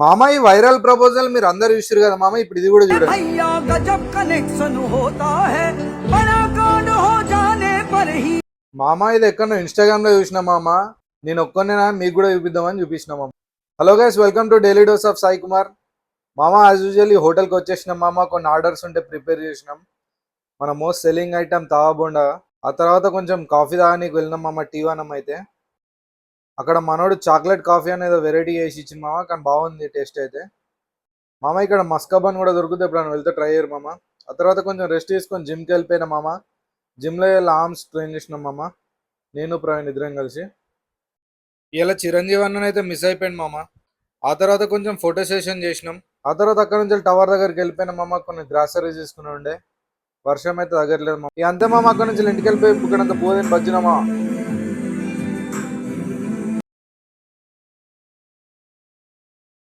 మామ ఈ viral proposal మీరు అందరు చూసారు కదా మామ, ఇప్పుడు ఇది కూడా చూడండి. भैया गजब कनेक्शन होता है बड़ा कांड हो जाने पर ही మామ ఇది ఎక్కడో ఇన్స్టాగ్రామ్ లో చూసిన మామ, నేను ఒక్కనేనా మీకు కూడా చూపిద్దామని చూపించిన మామ. Hello guys, welcome to daily dose of Sai Kumar. మామ యాజ్ యూజువల్ ఈ హోటల్కి వచ్చేసినాం మామ, కొన్ని ఆర్డర్స్ ఉంటే ప్రిపేర్ చేసినాం. మన most selling item tawa bonda. ఆ తర్వాత కొంచెం కాఫీ తాగడానికి వెళ్ళినాం మామ, టీ వనం అయితే. అక్కడ మనోడు చాక్లెట్ కాఫీ అనేది వెరైటీ చేసి ఇచ్చింది మామ, కానీ బాగుంది టేస్ట్ అయితే. మామ ఇక్కడ మస్కాబన్ కూడా దొరుకుతుంది, ఎప్పుడైనా వెళ్తే ట్రై చేయరు మామ. ఆ తర్వాత కొంచెం రెస్ట్ తీసుకొని జిమ్కి వెళ్ళిపోయినా మామ. జిమ్లో ఆర్మ్స్ ట్రైన్ చేసినాం మామ, నేను ప్రవీణ్ ఇద్దరం కలిసి. ఇలా చిరంజీవి అన్నని అయితే మిస్ అయిపోయింది మామ. ఆ తర్వాత కొంచెం ఫోటో సెషన్ చేసినాం. ఆ తర్వాత అక్కడ నుంచి టవర్ దగ్గరికి వెళ్ళిపోయినా మామ, కొన్ని గ్రాసరీస్ తీసుకుని ఉండే. వర్షం అయితే తగ్గట్లేదు మామ. ఇక అంతే మామ, అక్కడ నుంచి ఇంటికి వెళ్ళిపోయి ఇక్కడ పోదని బజ్జినామా.